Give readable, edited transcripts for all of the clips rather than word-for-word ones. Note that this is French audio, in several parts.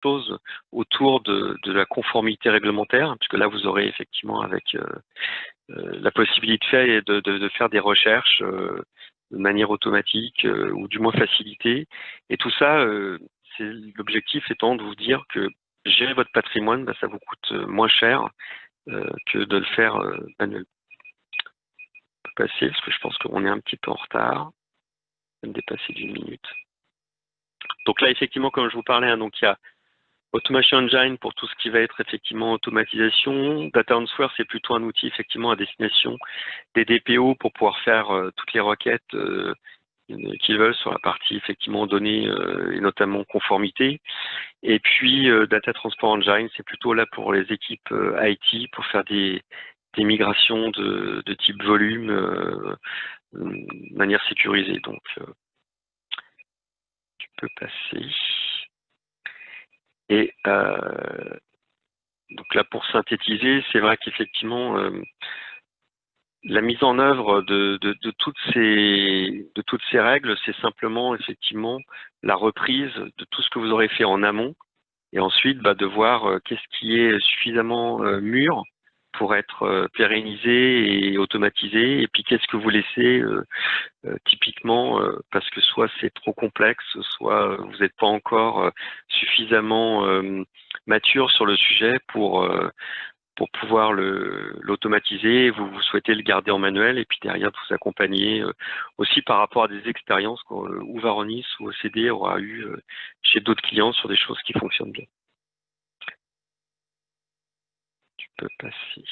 choses autour de la conformité réglementaire, puisque là, vous aurez effectivement avec la possibilité de faire des recherches de manière automatique ou du moins facilitée. Et tout ça, c'est l'objectif étant de vous dire que gérer votre patrimoine, bah, ça vous coûte moins cher que de le faire manuellement. On peut passer, parce que je pense qu'on est un petit peu en retard. On va dépasser d'une minute. Donc là, effectivement, comme je vous parlais, hein, donc il y a Automation Engine pour tout ce qui va être effectivement automatisation. Data Answer, c'est plutôt un outil effectivement à destination des DPO pour pouvoir faire toutes les requêtes qu'ils veulent sur la partie effectivement données et notamment conformité. Et puis Data Transport Engine, c'est plutôt là pour les équipes IT pour faire des migrations de type volume de manière sécurisée. Donc tu peux passer. Et donc là, pour synthétiser, c'est vrai qu'effectivement, la mise en œuvre de toutes ces règles, c'est simplement effectivement la reprise de tout ce que vous aurez fait en amont, et ensuite bah, de voir qu'est-ce qui est suffisamment mûr pour être pérennisé et automatisé, et puis qu'est-ce que vous laissez typiquement parce que soit c'est trop complexe, soit vous n'êtes pas encore suffisamment mature sur le sujet pour pouvoir l'automatiser. Vous souhaitez le garder en manuel et puis derrière vous accompagner aussi par rapport à des expériences où Varonis ou OCD aura eu chez d'autres clients sur des choses qui fonctionnent bien. Tu peux passer.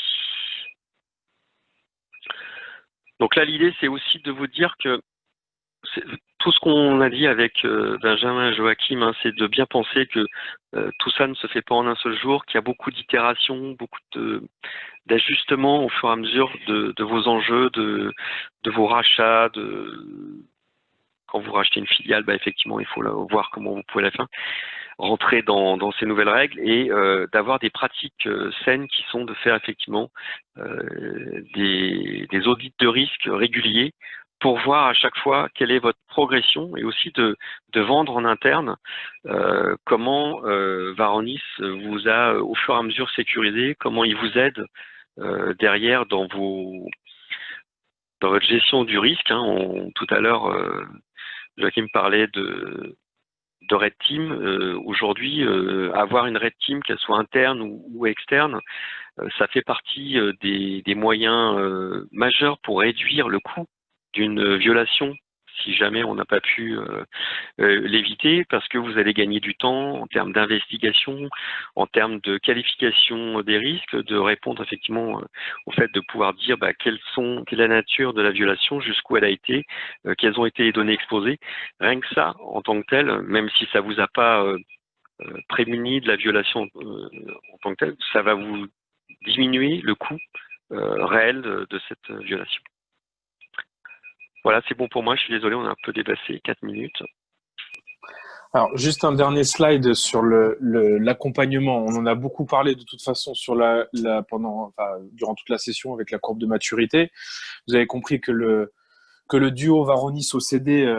Donc là, l'idée, c'est aussi de vous dire que tout ce qu'on a dit avec Benjamin et Joachim, hein, c'est de bien penser que tout ça ne se fait pas en un seul jour, qu'il y a beaucoup d'itérations, beaucoup d'ajustements au fur et à mesure de vos enjeux, de vos rachats, quand vous rachetez une filiale, bah, effectivement, il faut voir comment vous pouvez la faire, rentrer dans ces nouvelles règles et d'avoir des pratiques saines qui sont de faire effectivement des audits de risque réguliers pour voir à chaque fois quelle est votre progression et aussi de vendre en interne comment Varonis vous a au fur et à mesure sécurisé, comment il vous aide derrière dans votre gestion du risque. Hein. Tout à l'heure, Joachim parlait de Red Team. Aujourd'hui, avoir une Red Team, qu'elle soit interne ou externe, ça fait partie des moyens majeurs pour réduire le coût d'une violation si jamais on n'a pas pu l'éviter, parce que vous allez gagner du temps en termes d'investigation, en termes de qualification des risques, de répondre effectivement au fait de pouvoir dire bah, quelle est la nature de la violation, jusqu'où elle a été, quelles ont été les données exposées. Rien que ça, en tant que tel, même si ça vous a pas prémuni de la violation en tant que tel, ça va vous diminuer le coût réel de cette violation. Voilà, c'est bon pour moi. Je suis désolé, on a un peu dépassé 4 minutes. Alors, juste un dernier slide sur l'accompagnement. On en a beaucoup parlé de toute façon sur durant toute la session avec la courbe de maturité. Vous avez compris que le duo Varonis-OCD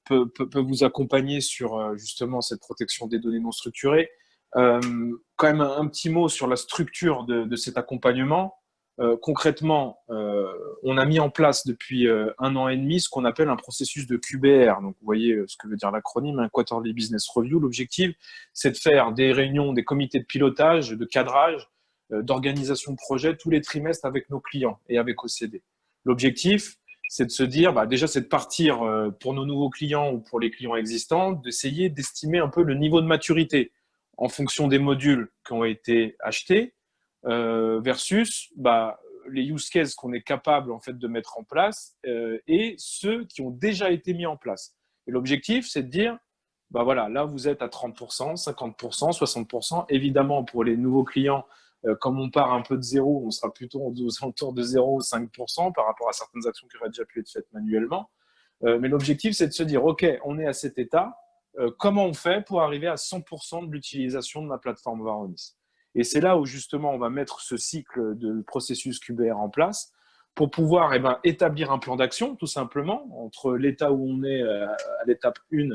peut vous accompagner sur justement cette protection des données non structurées. Quand même un petit mot sur la structure de cet accompagnement. Concrètement, on a mis en place depuis 1 an et demi ce qu'on appelle un processus de QBR. Donc, vous voyez ce que veut dire l'acronyme, un Quarterly Business Review. L'objectif, c'est de faire des réunions, des comités de pilotage, de cadrage, d'organisation de projet tous les trimestres avec nos clients et avec OCD. L'objectif, c'est de se dire, bah, déjà, c'est de partir pour nos nouveaux clients ou pour les clients existants, d'essayer d'estimer un peu le niveau de maturité en fonction des modules qui ont été achetés, versus bah, les use cases qu'on est capable en fait de mettre en place et ceux qui ont déjà été mis en place. Et l'objectif, c'est de dire, bah voilà, là vous êtes à 30%, 50%, 60%. Évidemment, pour les nouveaux clients, comme on part un peu de zéro, on sera plutôt aux alentours de 0,5% par rapport à certaines actions qui auraient déjà pu être faites manuellement. Mais l'objectif, c'est de se dire, OK, on est à cet état, comment on fait pour arriver à 100% de l'utilisation de ma plateforme Varonis? Et c'est là où justement on va mettre ce cycle de processus QBR en place pour pouvoir établir un plan d'action tout simplement entre l'état où on est à l'étape 1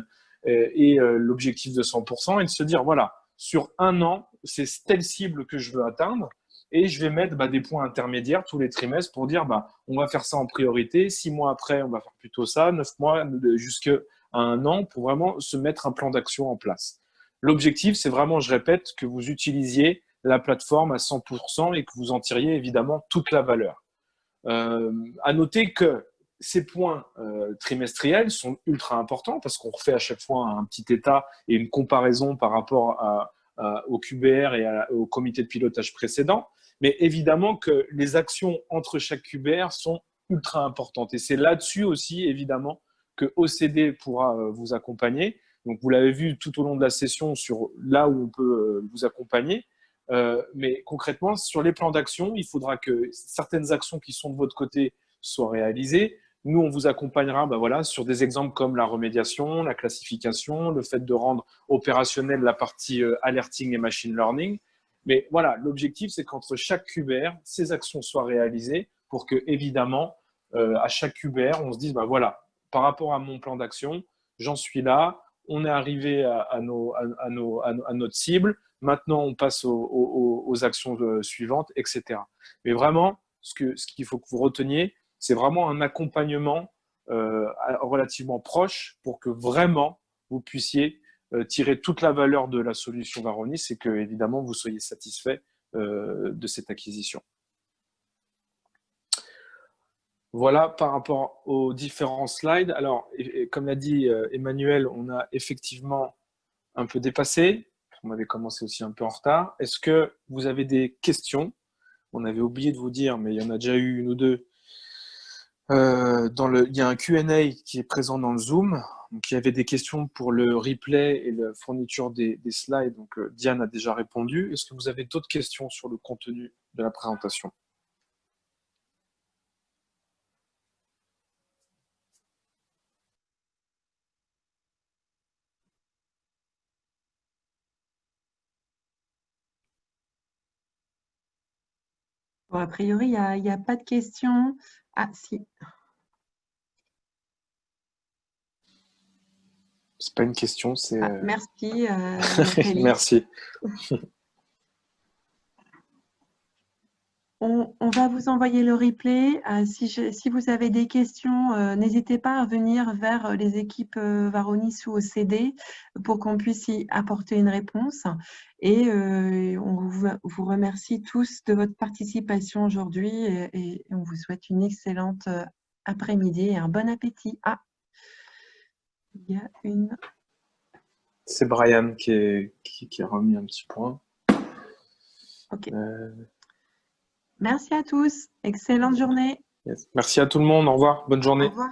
et l'objectif de 100% et de se dire voilà, sur un an, c'est telle cible que je veux atteindre. Et je vais mettre des points intermédiaires tous les trimestres pour dire on va faire ça en priorité. 6 mois après, on va faire plutôt ça. 9 mois, jusqu'à un an pour vraiment se mettre un plan d'action en place. L'objectif, c'est vraiment, je répète, que vous utilisiez la plateforme à 100% et que vous en tiriez évidemment toute la valeur. À noter que ces points trimestriels sont ultra importants parce qu'on refait à chaque fois un petit état et une comparaison par rapport au QBR et au comité de pilotage précédent. Mais évidemment que les actions entre chaque QBR sont ultra importantes. Et c'est là-dessus aussi, évidemment, que OCD pourra vous accompagner. Donc, vous l'avez vu tout au long de la session sur là où on peut vous accompagner. Mais concrètement, sur les plans d'action, il faudra que certaines actions qui sont de votre côté soient réalisées. Nous, on vous accompagnera sur des exemples comme la remédiation, la classification, le fait de rendre opérationnelle la partie alerting et machine learning. Mais voilà, l'objectif, c'est qu'entre chaque QBR, ces actions soient réalisées pour que, évidemment, à chaque QBR, on se dise, par rapport à mon plan d'action, j'en suis là, on est arrivé à notre cible, maintenant on passe aux actions suivantes, etc. Mais vraiment, ce qu'il faut que vous reteniez, c'est vraiment un accompagnement relativement proche pour que vraiment vous puissiez tirer toute la valeur de la solution Varonis et que, évidemment, vous soyez satisfait de cette acquisition. Voilà par rapport aux différents slides. Alors, comme l'a dit Emmanuel, on a effectivement un peu dépassé. On avait commencé aussi un peu en retard. Est-ce que vous avez des questions? On avait oublié de vous dire, mais il y en a déjà eu une ou deux. Il y a un Q&A qui est présent dans le Zoom. Donc, il y avait des questions pour le replay et la fourniture des slides. Donc, Diane a déjà répondu. Est-ce que vous avez d'autres questions sur le contenu de la présentation? Bon, a priori, il n'y a pas de questions. Ah, si. C'est pas une question, c'est... merci, Nathalie. Merci. On va vous envoyer le replay. Si vous avez des questions, n'hésitez pas à venir vers les équipes Varonis ou OCD pour qu'on puisse y apporter une réponse. Et on vous remercie tous de votre participation aujourd'hui et on vous souhaite une excellente après-midi et un bon appétit. Ah, il y a une... C'est Brian qui a remis un petit point. Ok. Merci à tous. Excellente journée. Yes. Merci à tout le monde. Au revoir. Bonne journée. Au revoir.